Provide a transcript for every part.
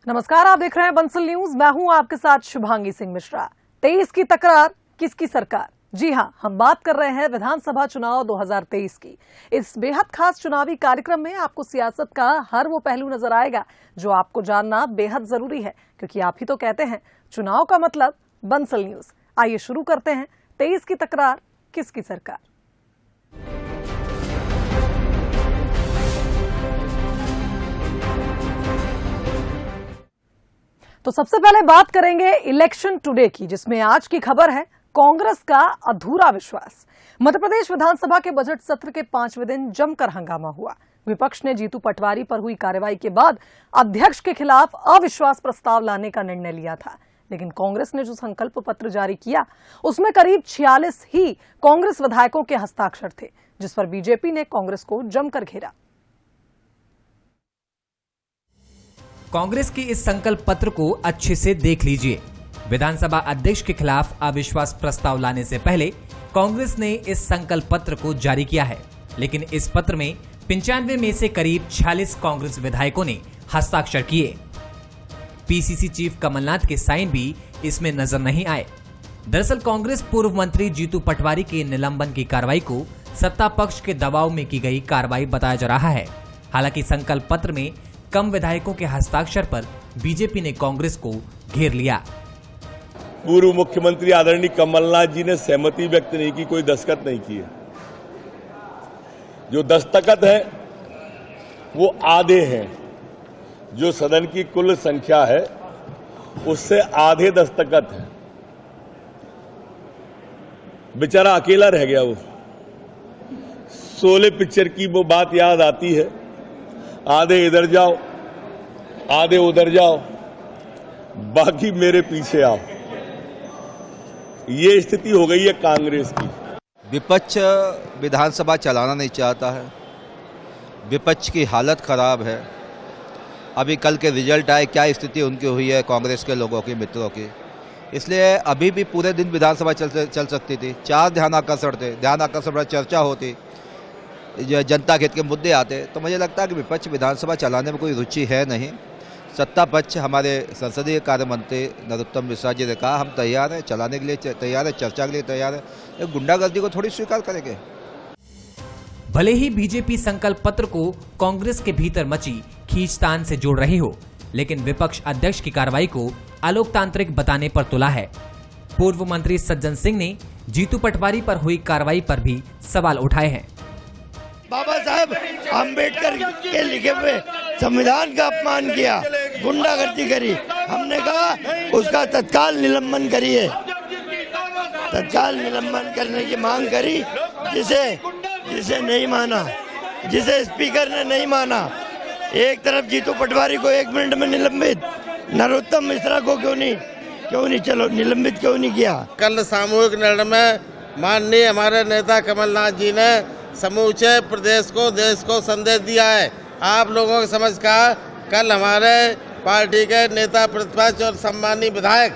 नमस्कार, आप देख रहे हैं बंसल न्यूज। मैं हूं आपके साथ शुभांगी सिंह मिश्रा। 23 की तकरार किसकी सरकार? जी हां, हम बात कर रहे हैं विधानसभा चुनाव 2023 की। इस बेहद खास चुनावी कार्यक्रम में आपको सियासत का हर वो पहलू नजर आएगा जो आपको जानना बेहद जरूरी है, क्योंकि आप ही तो कहते हैं चुनाव का मतलब बंसल न्यूज। आइए शुरू करते हैं 23 की तकरार किसकी सरकार। तो सबसे पहले बात करेंगे इलेक्शन टुडे की, जिसमें आज की खबर है कांग्रेस का अधूरा विश्वास। मध्य प्रदेश विधानसभा के बजट सत्र के 5वें दिन जमकर हंगामा हुआ। विपक्ष ने जीतू पटवारी पर हुई कार्रवाई के बाद अध्यक्ष के खिलाफ अविश्वास प्रस्ताव लाने का निर्णय लिया था, लेकिन कांग्रेस ने जो संकल्प पत्र जारी किया उसमें करीब 46 ही कांग्रेस विधायकों के हस्ताक्षर थे, जिस पर बीजेपी ने कांग्रेस को जमकर घेरा। कांग्रेस के इस संकल्प पत्र को अच्छे से देख लीजिए। विधानसभा अध्यक्ष के खिलाफ अविश्वास प्रस्ताव लाने से पहले कांग्रेस ने इस संकल्प पत्र को जारी किया है, लेकिन इस पत्र में 95 में से करीब 46 कांग्रेस विधायकों ने हस्ताक्षर किए। पीसीसी चीफ कमलनाथ के साइन भी इसमें नजर नहीं आए। दरअसल कांग्रेस पूर्व मंत्री जीतू पटवारी के निलंबन की कार्रवाई को सत्ता पक्ष के दबाव में की गई कार्रवाई बताया जा रहा है। हालांकि संकल्प पत्र में कम विधायकों के हस्ताक्षर पर बीजेपी ने कांग्रेस को घेर लिया। पूर्व मुख्यमंत्री आदरणीय कमलनाथ जी ने सहमति व्यक्त नहीं की, कोई दस्तखत नहीं किए। जो दस्तखत है वो आधे हैं, जो सदन की कुल संख्या है उससे आधे दस्तखत है। बेचारा अकेला रह गया। वो शोले पिक्चर की वो बात याद आती है, आधे इधर जाओ आधे उधर जाओ, बाकी मेरे पीछे आओ। ये स्थिति हो गई है कांग्रेस की। विपक्ष विधानसभा चलाना नहीं चाहता है। विपक्ष की हालत खराब है। अभी कल के रिजल्ट आए, क्या स्थिति उनकी हुई है कांग्रेस के लोगों की, मित्रों की। इसलिए अभी भी पूरे दिन विधानसभा चल सकती थी। 4 ध्यान आकर्षण थे, ध्यान आकर्षण पर चर्चा होती, जनता के हित के मुद्दे आते। तो मुझे लगता है कि विपक्ष विधानसभा चलाने में कोई रुचि है नहीं। सत्ता पक्ष, हमारे संसदीय कार्य मंत्री नरोत्तम मिश्रा जी ने कहा हम तैयार हैं, चलाने के लिए तैयार है, चर्चा के लिए तैयार है। गुंडागर्दी को थोड़ी स्वीकार करेंगे। भले ही बीजेपी संकल्प पत्र को कांग्रेस के भीतर मची खींचतान से जोड़ रही हो, लेकिन विपक्ष अध्यक्ष की कार्रवाई को अलोकतांत्रिक बताने पर तुला है। पूर्व मंत्री सज्जन सिंह ने जीतू पटवारी पर हुई कार्रवाई पर भी सवाल उठाए हैं। बाबा साहब अम्बेडकर के लिखे हुए संविधान का अपमान किया, गुंडागर्दी करी। हमने कहा उसका तत्काल निलंबन करिए। तत्काल निलंबन करने की मांग करी, जिसे नहीं माना, जिसे स्पीकर ने नहीं माना। एक तरफ जीतू पटवारी को 1 मिनट में निलंबित, नरोत्तम मिश्रा को क्यों नहीं चलो निलंबित क्यों नहीं किया। कल सामूहिक निर्णय में माननीय हमारे नेता कमलनाथ जी ने समूचे प्रदेश को, देश को संदेश दिया है। आप लोगों की समझ का कल हमारे पार्टी के नेता प्रतिपक्ष और सम्मानीय विधायक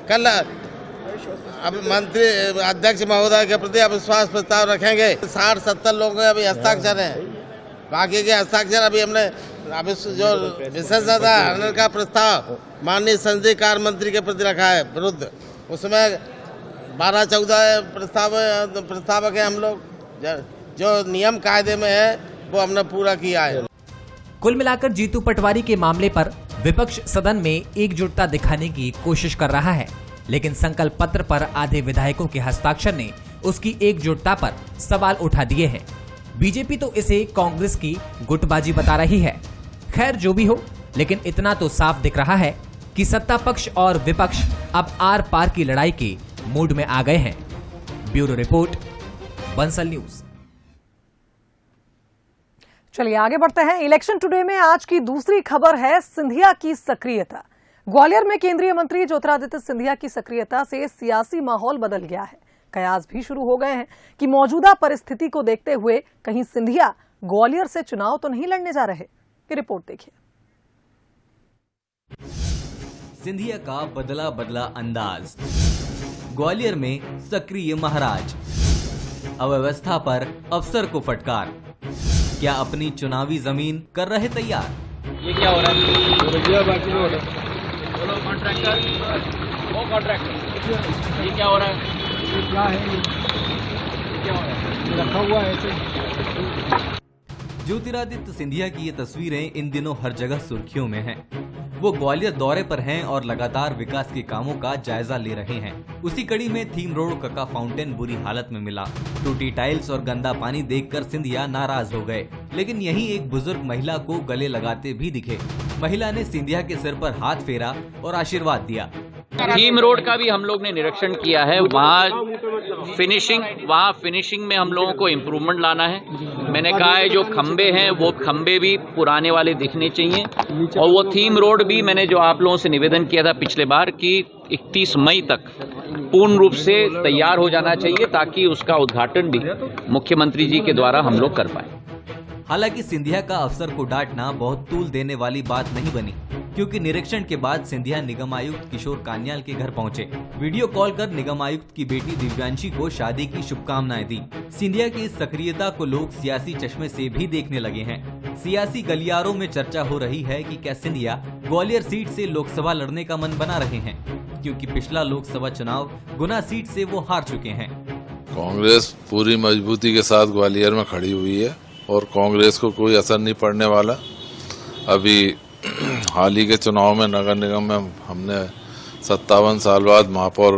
कल अब मंत्री अध्यक्ष महोदय के प्रति अविश्वास प्रस्ताव रखेंगे। 60-70 लोगों के अभी हस्ताक्षर हैं, बाकी के हस्ताक्षर अभी हमने जो विशेष हनन का प्रस्ताव माननीय संसदीय कार्य मंत्री के प्रति रखा है विरुद्ध, उसमें 12-14 प्रस्तावक हैं। हम लोग जो नियम कायदे में है वो हमने पूरा किया है। कुल मिलाकर जीतू पटवारी के मामले पर विपक्ष सदन में एकजुटता दिखाने की कोशिश कर रहा है, लेकिन संकल्प पत्र पर आधे विधायकों के हस्ताक्षर ने उसकी एकजुटता पर सवाल उठा दिए हैं। बीजेपी तो इसे कांग्रेस की गुटबाजी बता रही है। खैर जो भी हो, लेकिन इतना तो साफ दिख रहा है कि सत्ता पक्ष और विपक्ष अब आर पार की लड़ाई के मूड में आ गए हैं। Bureau report, Bansal news. चलिए आगे बढ़ते हैं। इलेक्शन टुडे में आज की दूसरी खबर है सिंधिया की सक्रियता। ग्वालियर में केंद्रीय मंत्री ज्योतिरादित्य सिंधिया की सक्रियता से सियासी माहौल बदल गया है। कयास भी शुरू हो गए हैं कि मौजूदा परिस्थिति को देखते हुए कहीं सिंधिया ग्वालियर से चुनाव तो नहीं लड़ने जा रहे। ये रिपोर्ट देखिए। सिंधिया का बदला अंदाज। ग्वालियर में सक्रिय महाराज, अव्यवस्था पर अफसर को फटकार। क्या अपनी चुनावी जमीन कर रहे तैयार? ये क्या हो रहा है? बोलो कॉन्ट्रैक्टर, वो कॉन्ट्रैक्टर, ये क्या हो रहा है? क्या है ये क्या हो रहा है? रखा हुआ है ऐसे। ज्योतिरादित्य सिंधिया की ये तस्वीरें इन दिनों हर जगह सुर्खियों में हैं। वो ग्वालियर दौरे पर हैं और लगातार विकास के कामों का जायजा ले रहे हैं। उसी कड़ी में थीम रोड कक्का फाउंटेन बुरी हालत में मिला। टूटी टाइल्स और गंदा पानी देखकर सिंधिया नाराज हो गए, लेकिन यहीं एक बुजुर्ग महिला को गले लगाते भी दिखे। महिला ने सिंधिया के सिर पर हाथ फेरा और आशीर्वाद दिया। थीम रोड का भी हम लोग ने निरीक्षण किया है। वहाँ फिनिशिंग में हम लोगों को इम्प्रूवमेंट लाना है। मैंने कहा है जो खंबे हैं वो खंबे भी पुराने वाले दिखने चाहिए, और वो थीम रोड भी मैंने जो आप लोगों से निवेदन किया था पिछले बार कि 31 मई तक पूर्ण रूप से तैयार हो जाना चाहिए, ताकि उसका उद्घाटन भी मुख्यमंत्री जी के द्वारा हम लोग कर पाए। हालांकि सिंधिया का अफसर को डांटना बहुत तूल देने वाली बात नहीं बनी, क्योंकि निरीक्षण के बाद सिंधिया निगम आयुक्त किशोर कान्याल के घर पहुंचे। वीडियो कॉल कर निगम आयुक्त की बेटी दिव्यांशी को शादी की शुभकामनाएं दी। सिंधिया की इस सक्रियता को लोग सियासी चश्मे से भी देखने लगे हैं। सियासी गलियारों में चर्चा हो रही है कि क्या सिंधिया ग्वालियर सीट से लोकसभा लड़ने का मन बना रहे हैं, क्योंकि पिछला लोकसभा चुनाव गुना सीट से वो हार चुके हैं। कांग्रेस पूरी मजबूती के साथ ग्वालियर में खड़ी हुई है और कांग्रेस को कोई असर नहीं पड़ने वाला। अभी हाल ही के चुनाव में नगर निगम में हमने 57 साल बाद महापौर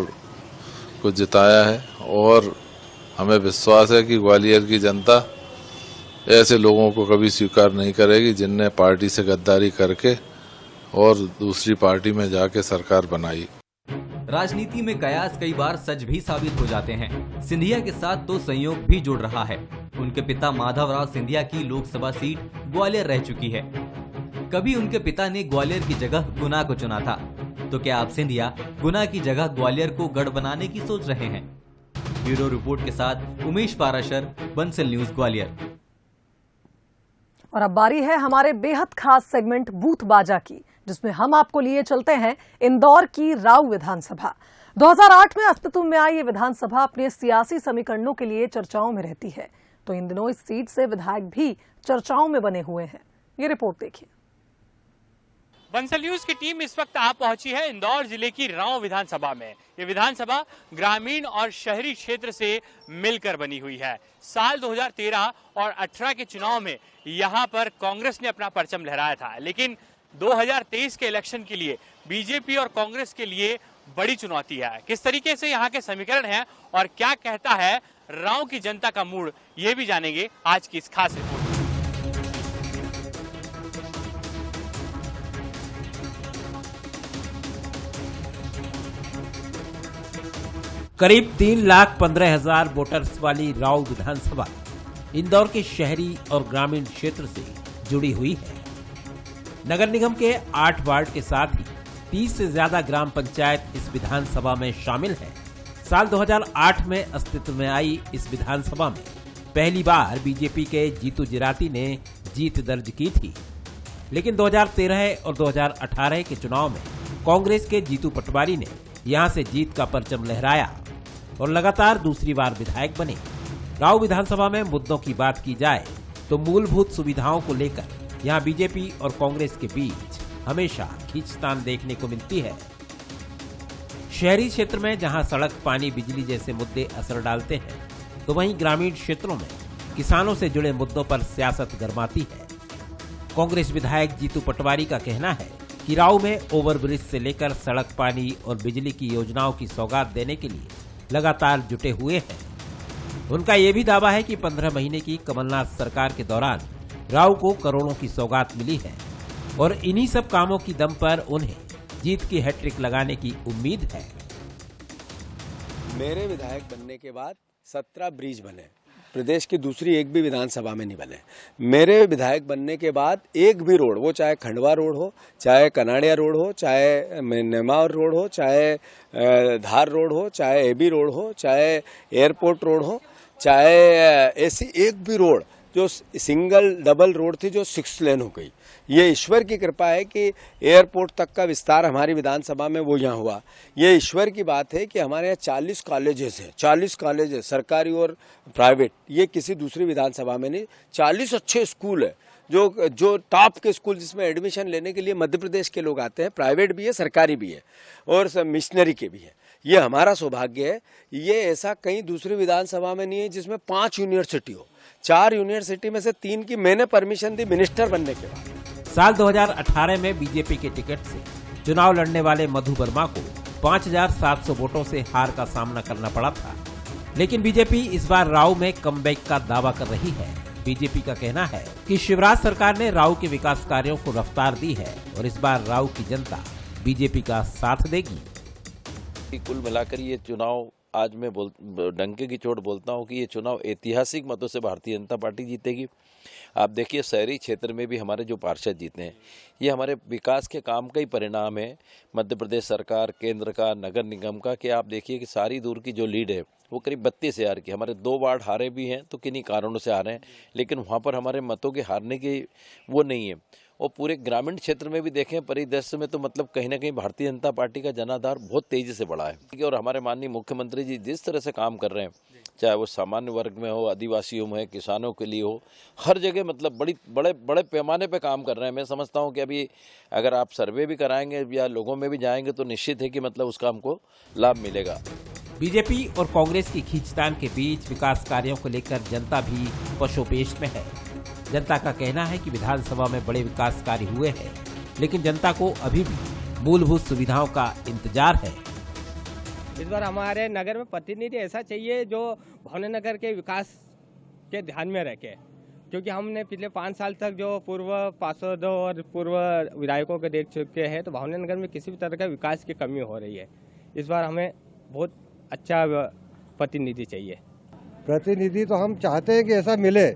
को जिताया है, और हमें विश्वास है कि ग्वालियर की जनता ऐसे लोगों को कभी स्वीकार नहीं करेगी जिनने पार्टी से गद्दारी करके और दूसरी पार्टी में जाके सरकार बनाई। राजनीति में कयास कई बार सच भी साबित हो जाते हैं। सिंधिया के साथ तो संयोग भी जुड़ रहा है। उनके पिता माधवराव सिंधिया की लोकसभा सीट ग्वालियर रह चुकी है। कभी उनके पिता ने ग्वालियर की जगह गुना को चुना था, तो क्या अब सिंधिया गुना की जगह ग्वालियर को गढ़ बनाने की सोच रहे हैं? ब्यूरो रिपोर्ट के साथ उमेश पाराशर, बंसल न्यूज ग्वालियर। और अब बारी है हमारे बेहद खास सेगमेंट बूथ बाजा की, जिसमें हम आपको लिए चलते हैं इंदौर की राऊ विधानसभा। 2008 में अस्तित्व में आई ये विधानसभा अपने सियासी समीकरणों के लिए चर्चाओं में रहती है, तो इन दिनों इस सीट से विधायक भी चर्चाओं में बने हुए हैं। ये रिपोर्ट देखिए। बंसल न्यूज की टीम इस वक्त आ पहुंची है इंदौर जिले की राऊ विधानसभा में। ये विधानसभा ग्रामीण और शहरी क्षेत्र से मिलकर बनी हुई है। साल 2013 और 18 के चुनाव में यहां पर कांग्रेस ने अपना परचम लहराया था, लेकिन 2023 के इलेक्शन के लिए बीजेपी और कांग्रेस के लिए बड़ी चुनौती है। किस तरीके से यहाँ के समीकरण हैं और क्या कहता है राऊ की जनता का मूड, ये भी जानेंगे आज की इस खास रिपोर्ट। करीब 3,15,000 वोटर्स वाली राऊ विधानसभा इंदौर के शहरी और ग्रामीण क्षेत्र से जुड़ी हुई है। नगर निगम के 8 वार्ड के साथ ही 30 से ज्यादा ग्राम पंचायत इस विधानसभा में शामिल है। साल 2008 में अस्तित्व में आई इस विधानसभा में पहली बार बीजेपी के जीतू जिराती ने जीत दर्ज की थी, लेकिन 2013 और 2018 के चुनाव में कांग्रेस के जीतू पटवारी ने यहां से जीत का परचम लहराया और लगातार दूसरी बार विधायक बने। राऊ विधानसभा में मुद्दों की बात की जाए तो मूलभूत सुविधाओं को लेकर यहां बीजेपी और कांग्रेस के बीच हमेशा खींचतान देखने को मिलती है। शहरी क्षेत्र में जहां सड़क, पानी, बिजली जैसे मुद्दे असर डालते हैं, तो वहीं ग्रामीण क्षेत्रों में किसानों से जुड़े मुद्दों पर सियासत गरमाती है। कांग्रेस विधायक जीतू पटवारी का कहना है कि राऊ में ओवरब्रिज से लेकर सड़क, पानी और बिजली की योजनाओं की सौगात देने के लिए लगातार जुटे हुए हैं। उनका यह भी दावा है कि 15 महीने की कमलनाथ सरकार के दौरान राऊ को करोड़ों की सौगात मिली है और इन्हीं सब कामों की दम पर उन्हें जीत की हैट्रिक लगाने की उम्मीद है। मेरे विधायक बनने के बाद 17 ब्रिज बने, प्रदेश की दूसरी एक भी विधानसभा में नहीं बने। मेरे विधायक बनने के बाद एक भी रोड, वो चाहे खंडवा रोड हो, चाहे कनाड़िया रोड हो, चाहे नेमावर रोड हो, चाहे धार रोड हो, चाहे एबी रोड हो, चाहे एयरपोर्ट रोड हो, चाहे ऐसी एक भी रोड जो सिंगल डबल रोड थी जो 6 लेन हो गई। ये ईश्वर की कृपा है कि एयरपोर्ट तक का विस्तार हमारी विधानसभा में वो यहाँ हुआ। ये ईश्वर की बात है कि हमारे यहाँ 40 कॉलेजेस हैं, 40 कॉलेजेस सरकारी और प्राइवेट, ये किसी दूसरी विधानसभा में नहीं। 40 अच्छे स्कूल है जो टॉप के स्कूल जिसमें एडमिशन लेने के लिए मध्य प्रदेश के लोग आते हैं, प्राइवेट भी है, सरकारी भी है और मिशनरी के भी है। ये हमारा सौभाग्य है। ये ऐसा कहीं दूसरी विधानसभा में नहीं है जिसमें 5 यूनिवर्सिटी हो। 4 यूनिवर्सिटी में से 3 की मैंने परमिशन दी मिनिस्टर बनने के बाद। साल 2018 में बीजेपी के टिकट से चुनाव लड़ने वाले मधु वर्मा को 5,700 वोटों से हार का सामना करना पड़ा था, लेकिन बीजेपी इस बार राव में कमबैक का दावा कर रही है। बीजेपी का कहना है कि शिवराज सरकार ने राव के विकास कार्यों को रफ्तार दी है और इस बार राव की जनता बीजेपी का साथ देगी। कुल मिलाकर ये चुनाव, आज मैं डंके की चोट बोलता हूँ कि ये चुनाव ऐतिहासिक मतों से भारतीय जनता पार्टी जीतेगी। आप देखिए शहरी क्षेत्र में भी हमारे जो पार्षद जीते हैं, ये हमारे विकास के काम का ही परिणाम है। मध्य प्रदेश सरकार, केंद्र का, नगर निगम का, कि आप देखिए कि सारी दूर की जो लीड है वो करीब 32,000 की। हमारे 2 वार्ड हारे भी हैं तो किन्हीं कारणों से हारे हैं, लेकिन वहाँ पर हमारे मतों के हारने की वो नहीं है। और पूरे ग्रामीण क्षेत्र में भी देखें परिदृश्य में तो मतलब कहीं ना कहीं भारतीय जनता पार्टी का जनाधार बहुत तेजी से बढ़ा है। और हमारे माननीय मुख्यमंत्री जी जिस तरह से काम कर रहे हैं, चाहे वो सामान्य वर्ग में हो, आदिवासियों में, किसानों के लिए हो, हर जगह मतलब बड़े पैमाने पे काम कर रहे हैं। मैं समझता हूँ कि अभी अगर आप सर्वे भी कराएंगे या लोगों में भी जाएंगे तो निश्चित है कि मतलब उसका हमको लाभ मिलेगा। बीजेपी और कांग्रेस की खींचतान के बीच विकास कार्यों को लेकर जनता भी पशोपेश में है। जनता का कहना है कि विधानसभा में बड़े विकास कार्य हुए हैं, लेकिन जनता को अभी भी मूलभूत सुविधाओं का इंतजार है। इस बार हमारे नगर में प्रतिनिधि ऐसा चाहिए जो भावनगर के विकास के ध्यान में रखे, क्योंकि हमने पिछले 5 साल तक जो पूर्व पार्षदों और पूर्व विधायकों को देख चुके हैं, तो भावनगर में किसी भी तरह का विकास की कमी हो रही है। इस बार हमें बहुत अच्छा प्रतिनिधि चाहिए। प्रतिनिधि तो हम चाहते हैं कि ऐसा मिले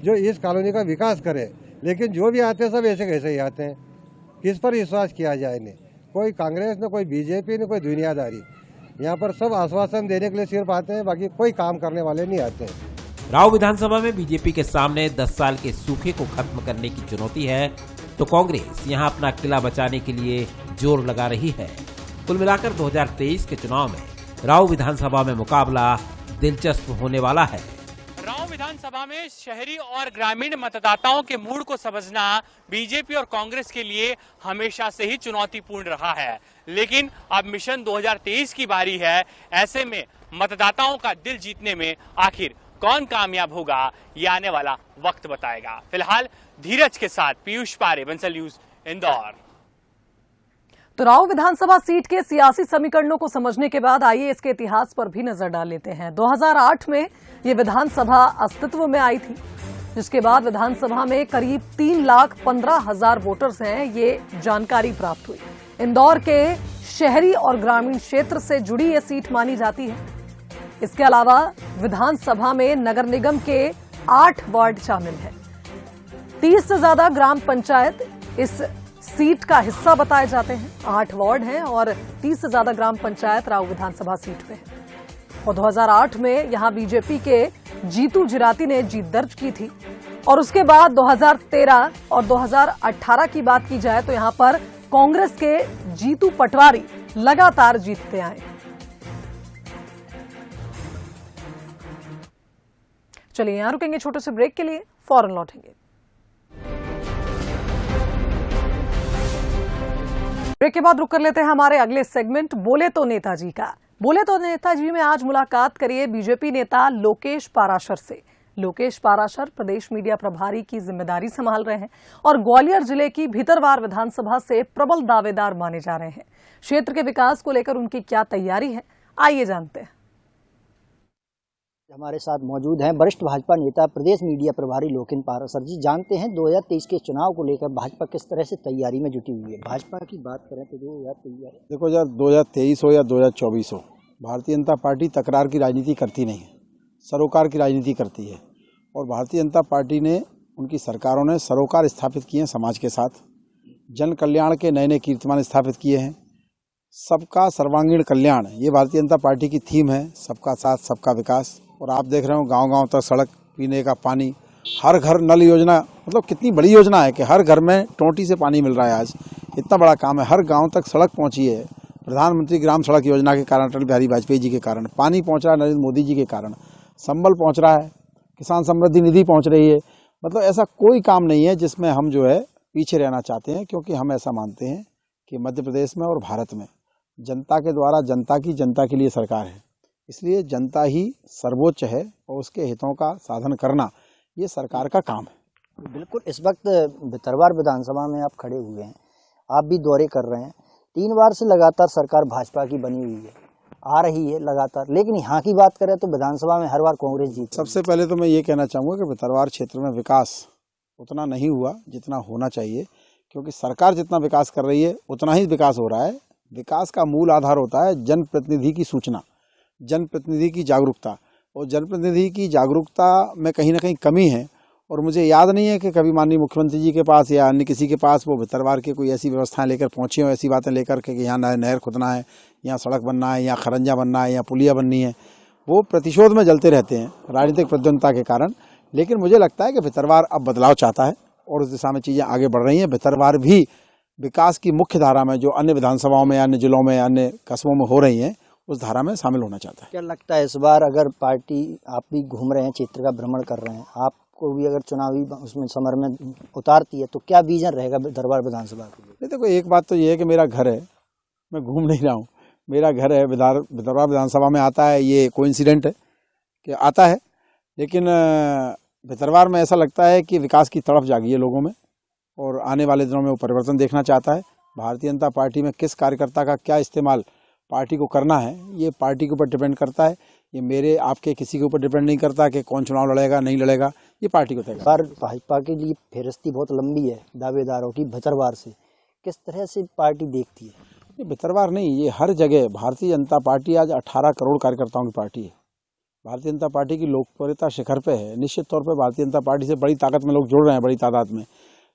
जो इस कॉलोनी का विकास करे, लेकिन जो भी आते हैं सब ऐसे कैसे ही आते हैं। किस पर विश्वास किया जाए? नहीं कोई कांग्रेस, न कोई बीजेपी, न कोई दुनियादारी। यहाँ पर सब आश्वासन देने के लिए सिर्फ आते हैं, बाकी कोई काम करने वाले नहीं आते हैं। राव विधानसभा में बीजेपी के सामने 10 साल के सूखे को खत्म करने की चुनौती है, तो कांग्रेस यहाँ अपना किला बचाने के लिए जोर लगा रही है। कुल मिलाकर 2023 के चुनाव में राव विधानसभा में मुकाबला दिलचस्प होने वाला है। राव विधानसभा में शहरी और ग्रामीण मतदाताओं के मूड को समझना बीजेपी और कांग्रेस के लिए हमेशा से ही चुनौतीपूर्ण रहा है, लेकिन अब मिशन 2023 की बारी है। ऐसे में मतदाताओं का दिल जीतने में आखिर कौन कामयाब होगा, ये आने वाला वक्त बताएगा। फिलहाल धीरज के साथ पीयूष पारे, बंसल न्यूज, इंदौर। तो राव विधानसभा सीट के सियासी समीकरणों को समझने के बाद आइए इसके इतिहास पर भी नजर डाल लेते हैं। 2008 में ये विधानसभा अस्तित्व में आई थी, जिसके बाद विधानसभा में करीब 3,15,000 वोटर्स हैं, ये जानकारी प्राप्त हुई। इंदौर के शहरी और ग्रामीण क्षेत्र से जुड़ी ये सीट मानी जाती है। इसके अलावा विधानसभा में नगर निगम के 8 वार्ड शामिल हैं। 30 से ज्यादा ग्राम पंचायत इस सीट का हिस्सा बताए जाते हैं। 8 वार्ड हैं और 30 से ज्यादा ग्राम पंचायत राव विधानसभा सीट पे है। और 2008 में यहां बीजेपी के जीतू जिराती ने जीत दर्ज की थी, और उसके बाद 2013 और 2018 की बात की जाए तो यहां पर कांग्रेस के जीतू पटवारी लगातार जीतते आए। चलिए यहां रुकेंगे छोटे से ब्रेक के लिए, फौरन लौटेंगे। ब्रेक के बाद रुक कर लेते हैं हमारे अगले सेगमेंट बोले तो नेताजी का। बोले तो नेताजी में आज मुलाकात करिए बीजेपी नेता लोकेश पाराशर से। लोकेश पाराशर प्रदेश मीडिया प्रभारी की जिम्मेदारी संभाल रहे हैं और ग्वालियर जिले की भीतरवार विधानसभा से प्रबल दावेदार माने जा रहे हैं। क्षेत्र के विकास को लेकर उनकी क्या तैयारी है, आइए जानते हैं। हमारे साथ मौजूद हैं वरिष्ठ भाजपा नेता प्रदेश मीडिया प्रभारी लोकेश पाराशर जी। जानते हैं 2023 के चुनाव को लेकर भाजपा किस तरह से तैयारी में जुटी हुई है। भाजपा की बात करें तो 2023, देखो यार 2023 हो या 2024 हो, भारतीय जनता पार्टी तकरार की राजनीति करती नहीं है, सरोकार की राजनीति करती है। और भारतीय जनता पार्टी ने, उनकी सरकारों ने सरोकार स्थापित किए हैं समाज के साथ, जन कल्याण के नए नए कीर्तिमान स्थापित किए हैं। सबका सर्वांगीण कल्याण, ये भारतीय जनता पार्टी की थीम है, सबका साथ सबका विकास। और आप देख रहे हो गांव-गांव तक सड़क, पीने का पानी, हर घर नल योजना, मतलब कितनी बड़ी योजना है कि हर घर में टोंटी से पानी मिल रहा है। आज इतना बड़ा काम है, हर गांव तक सड़क पहुंची है। प्रधानमंत्री ग्राम सड़क योजना के कारण, अटल बिहारी वाजपेयी जी के कारण पानी पहुंच रहा है, नरेंद्र मोदी जी के कारण संबल पहुंच रहा है, किसान समृद्धि निधि पहुंच रही है। मतलब ऐसा कोई काम नहीं है जिसमें हम जो है पीछे रहना चाहते हैं, क्योंकि हम ऐसा मानते हैं कि मध्य प्रदेश में और भारत में जनता के द्वारा जनता के लिए सरकार है, इसलिए जनता ही सर्वोच्च है और उसके हितों का साधन करना ये सरकार का काम है। बिल्कुल, इस वक्त भितरवार विधानसभा में आप खड़े हुए हैं, आप भी दौरे कर रहे हैं। 3 बार से लगातार सरकार भाजपा की बनी हुई है, आ रही है लगातार, लेकिन यहाँ की बात करें तो विधानसभा में हर बार कांग्रेस जीती। सबसे पहले तो मैं ये कहना चाहूँगा कि भितरवार क्षेत्र में विकास उतना नहीं हुआ जितना होना चाहिए, क्योंकि सरकार जितना विकास कर रही है उतना ही विकास हो रहा है। विकास का मूल आधार होता है जनप्रतिनिधि की सूचना, जनप्रतिनिधि की जागरूकता, और जनप्रतिनिधि की जागरूकता में कहीं ना कहीं कमी है। और मुझे याद नहीं है कि कभी माननीय मुख्यमंत्री जी के पास या अन्य किसी के पास वो भितरवार के कोई ऐसी व्यवस्थाएं लेकर पहुंचे हो, ऐसी बातें लेकर के कि यहाँ नहर खुदना है, यहाँ सड़क बनना है, यहाँ खरंजा बनना है, यहाँ पुलिया बननी है। वो प्रतिशोध में जलते रहते हैं राजनीतिक प्रतिद्वंद्विता के कारण। लेकिन मुझे लगता है कि भितरवार अब बदलाव चाहता है और उस दिशा में चीज़ें आगे बढ़ रही हैं। भितरवार भी विकास की मुख्य धारा में जो अन्य विधानसभाओं में, अन्य जिलों में, अन्य कस्बों में हो रही हैं, उस धारा में शामिल होना चाहता है। क्या लगता है इस बार अगर पार्टी, आप भी घूम रहे हैं, क्षेत्र का भ्रमण कर रहे हैं, आपको भी अगर चुनावी उसमें समर में उतारती है तो क्या विजन रहेगा भितरवार विधानसभा के लिए? देखो, एक बात तो ये है कि मेरा घर है, मैं घूम नहीं रहा हूँ, मेरा घर है, भितरवार विधानसभा में आता है, ये कोइंसिडेंट है कि आता है। लेकिन भितरवार में ऐसा लगता है कि विकास की तड़प जागी है लोगों में और आने वाले दिनों में वो परिवर्तन देखना चाहता है। भारतीय जनता पार्टी में किस कार्यकर्ता का क्या इस्तेमाल पार्टी को करना है, ये पार्टी के ऊपर डिपेंड करता है। ये मेरे आपके किसी के ऊपर डिपेंड नहीं करता कि कौन चुनाव लड़ेगा नहीं लड़ेगा, ये पार्टी को तय करता है। भाजपा के लिए फेहरिस्ती बहुत लंबी है दावेदारों की भितरवार से, किस तरह से पार्टी देखती है? ये भितरवार नहीं, ये हर जगह भारतीय जनता पार्टी आज 18 करोड़ कार्यकर्ताओं की पार्टी है। भारतीय जनता पार्टी की लोकप्रियता शिखर पे है। निश्चित तौर पे भारतीय जनता पार्टी से बड़ी ताकत में लोग जुड़ रहे हैं, बड़ी तादाद में,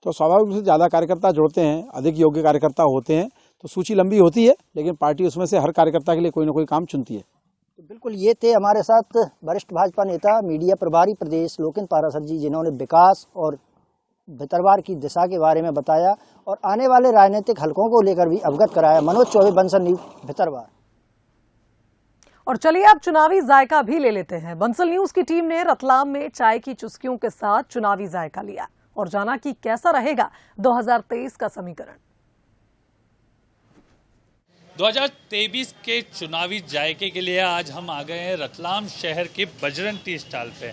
तो स्वाभाविक रूप से ज़्यादा कार्यकर्ता जुड़ते हैं, अधिक योग्य कार्यकर्ता होते हैं तो सूची लंबी होती है, लेकिन पार्टी उसमें से हर कार्यकर्ता के लिए कोई ना कोई काम चुनती है। तो बिल्कुल, ये थे हमारे साथ वरिष्ठ भाजपा नेता, मीडिया प्रभारी प्रदेश लोकेन पाराशर जी, जिन्होंने विकास और भितरवार की दिशा के बारे में बताया और आने वाले राजनीतिक हलकों को लेकर भी अवगत कराया। मनोज चौबे, बंसल न्यूज, भितरवार। और चलिए अब चुनावी जायका भी ले लेते हैं। बंसल न्यूज की टीम ने रतलाम में चाय की चुस्कियों के साथ चुनावी जायका लिया और जाना कि कैसा रहेगा 2023 का समीकरण। 2023 के चुनावी जायके के लिए आज हम आ गए हैं रतलाम शहर के बजरंग टी स्टॉल पे,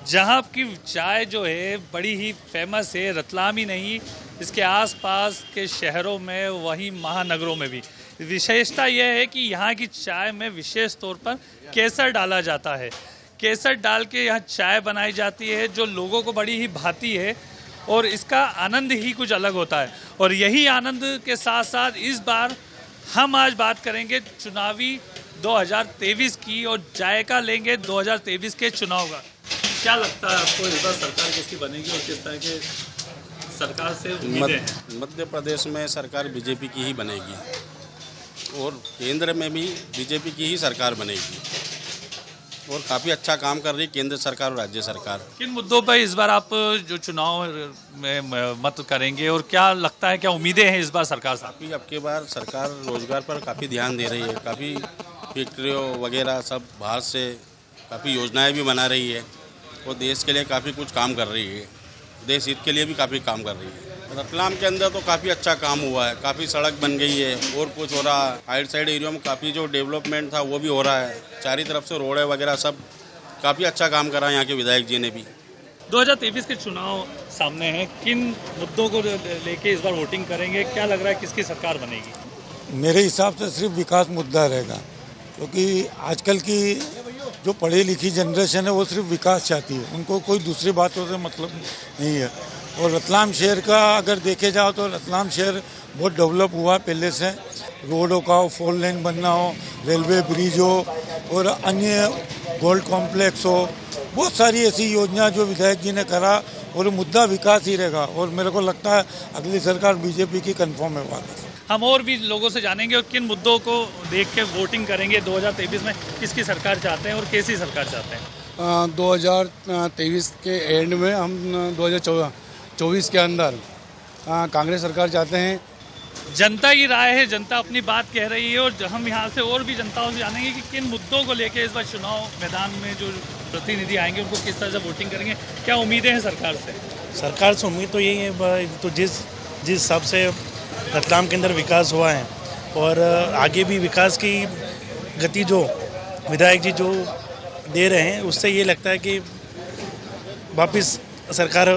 जहां की चाय जो है बड़ी ही फेमस है। रतलाम ही नहीं, इसके आसपास के शहरों में, वहीं महानगरों में भी। विशेषता यह है कि यहाँ की चाय में विशेष तौर पर केसर डाला जाता है। केसर डाल के यहाँ चाय बनाई जाती है जो लोगों को बड़ी ही भाती है और इसका आनंद ही कुछ अलग होता है। और यही आनंद के साथ साथ इस बार हम आज बात करेंगे चुनावी 2023 की और जायका लेंगे 2023 के चुनाव का। क्या लगता है आपको इस बार सरकार किसकी बनेगी और किस तरह के सरकार से उम्मीदें हैं? मध्य प्रदेश में सरकार बीजेपी की ही बनेगी और केंद्र में भी बीजेपी की ही सरकार बनेगी और काफ़ी अच्छा काम कर रही है केंद्र सरकार और राज्य सरकार। किन मुद्दों पर इस बार आप जो चुनाव में मत करेंगे और क्या लगता है, क्या उम्मीदें हैं इस बार सरकार से? काफ़ी अब की बार सरकार रोजगार पर काफ़ी ध्यान दे रही है, काफ़ी फैक्ट्रियों वगैरह सब बाहर से काफ़ी योजनाएं भी बना रही है और देश के लिए काफ़ी कुछ काम कर रही है, देश हित के लिए भी काफ़ी काम कर रही है। रतलाम के अंदर तो काफ़ी अच्छा काम हुआ है, काफ़ी सड़क बन गई है और कुछ हो रहा है। आइड साइड एरिया में काफ़ी जो डेवलपमेंट था वो भी हो रहा है, चारों तरफ से रोडें वगैरह सब काफ़ी अच्छा काम करा है यहाँ के विधायक जी ने भी। 2023 के चुनाव सामने हैं, किन मुद्दों को लेके इस बार वोटिंग करेंगे? क्या लग रहा है किसकी सरकार बनेगी? मेरे हिसाब से सिर्फ विकास मुद्दा रहेगा, क्योंकि आजकल की जो पढ़ी लिखी जनरेशन है वो सिर्फ विकास चाहती है, उनको कोई दूसरी बातों से मतलब नहीं है। और रतलाम शहर का अगर देखे जाओ तो रतलाम शहर बहुत डेवलप हुआ पहले से, रोडों का हो, 4 लेन बनना हो, रेलवे ब्रिज हो और अन्य गोल्ड कॉम्प्लेक्स हो, बहुत सारी ऐसी योजना जो विधायक जी ने करा और मुद्दा विकास ही रहेगा। और मेरे को लगता है अगली सरकार बीजेपी की कंफर्म है। वादा हम और भी लोगों से जानेंगे और किन मुद्दों को देख के वोटिंग करेंगे 2023 में, किसकी सरकार चाहते हैं और कैसी सरकार चाहते हैं। 2023 के एंड में हम 2024 के अंदर कांग्रेस सरकार चाहते हैं। जनता की राय है, जनता अपनी बात कह रही है और हम यहाँ से और भी जनताओं से जानेंगे कि किन मुद्दों को लेके इस बार चुनाव मैदान में जो प्रतिनिधि आएंगे उनको किस तरह से वोटिंग करेंगे, क्या उम्मीदें हैं सरकार से? सरकार से उम्मीद तो यही है, तो जिस हिसाब से रतलाम के अंदर विकास हुआ है और आगे भी विकास की गति जो विधायक जी जो दे रहे हैं, उससे ये लगता है कि वापस सरकार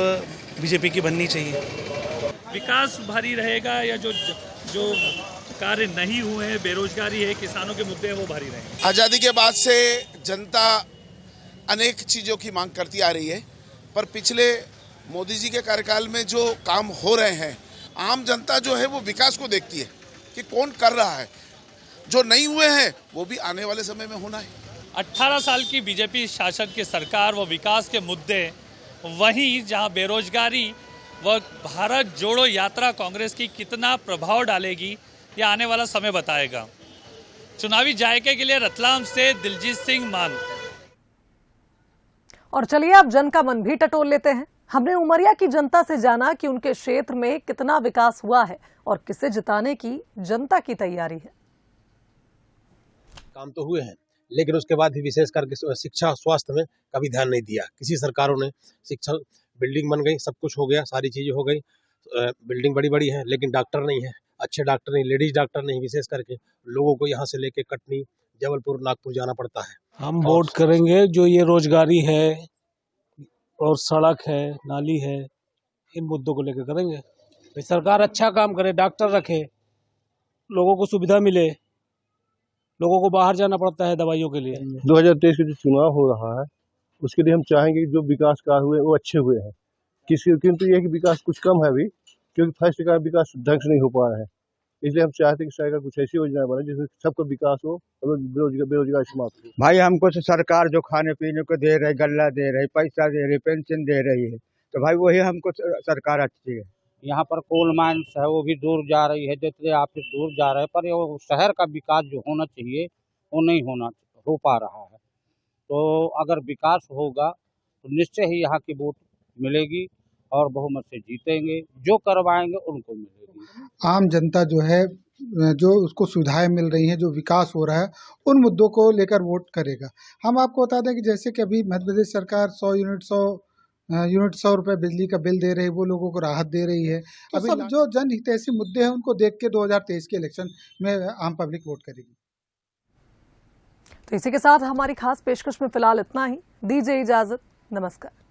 बीजेपी की बननी चाहिए। विकास भारी रहेगा या जो कार्य नहीं हुए हैं, बेरोजगारी है, किसानों के मुद्दे हैं, वो भारी रहेंगे? आज़ादी के बाद से जनता अनेक चीज़ों की मांग करती आ रही है, पर पिछले मोदी जी के कार्यकाल में जो काम हो रहे हैं, आम जनता जो है वो विकास को देखती है कि कौन कर रहा है। जो नहीं हुए हैं वो भी आने वाले समय में होना है। 18 साल की बीजेपी शासन की सरकार व विकास के मुद्दे, वहीं जहां बेरोजगारी व भारत जोड़ो यात्रा कांग्रेस की कितना प्रभाव डालेगी, यह आने वाला समय बताएगा। चुनावी जायके के लिए रतलाम से दिलजीत सिंह मान। और चलिए अब जन का मन भी टटोल लेते हैं। हमने उमरिया की जनता से जाना कि उनके क्षेत्र में कितना विकास हुआ है और किसे जिताने की जनता की तैयारी है। काम तो हुए हैं, लेकिन उसके बाद भी विशेष करके शिक्षा स्वास्थ्य में कभी ध्यान नहीं दिया। किसी सरकारों ने शिक्षा, बिल्डिंग बन गई, सब कुछ हो गया, सारी चीजें हो गई, बिल्डिंग बड़ी बड़ी है, लेकिन डॉक्टर नहीं है, अच्छे डॉक्टर नहीं, लेडीज डॉक्टर नहीं। विशेष करके लोगों को यहाँ से लेके कटनी, जबलपुर, नागपुर जाना पड़ता है। हम वोट करेंगे जो ये रोजगारी है और सड़क है, नाली है, इन मुद्दों को लेकर करेंगे। भाई सरकार अच्छा काम करे, डॉक्टर रखे, लोगों को सुविधा मिले। लोगों को बाहर जाना पड़ता है दवाइयों के लिए। 2023 का जो चुनाव हो रहा है उसके लिए हम चाहेंगे कि जो विकास कार्य हुए वो अच्छे हुए हैं। किंतु ये कि विकास कुछ कम है अभी, क्योंकि फर्स्ट का विकास ढंग से नहीं हो पा रहा है। इसलिए हम चाहते हैं कि सरकार कुछ ऐसी योजना बने जिसमें सबका विकास हो और बेरोजगार समाप्त हो। भाई हमको तो सरकार जो खाने पीने को दे रही, गल्ला दे रही, पैसा दे रही, पेंशन दे रही है, तो भाई वही हमको सरकार अच्छी है। यहाँ पर कोल माइंस है वो भी दूर जा रही है, जितने ऑफिस दूर जा रहे हैं, पर वो शहर का विकास जो होना चाहिए वो नहीं हो पा रहा है। तो अगर विकास होगा तो निश्चय ही यहाँ की वोट मिलेगी और बहुमत से जीतेंगे। जो करवाएंगे उनको मिलेगी। आम जनता जो है, जो उसको सुविधाएं मिल रही हैं, जो विकास हो रहा है, उन मुद्दों को लेकर वोट करेगा। हम आपको बता दें कि जैसे कि अभी मध्य प्रदेश सरकार 100 यूनिट 100 रुपए बिजली का बिल दे रही है, वो लोगों को राहत दे रही है। तो सब जो जनहितैषी मुद्दे हैं उनको देख के 2023 के इलेक्शन में आम पब्लिक वोट करेगी। तो इसी के साथ हमारी खास पेशकश में फिलहाल इतना ही। दीजिए इजाजत, नमस्कार।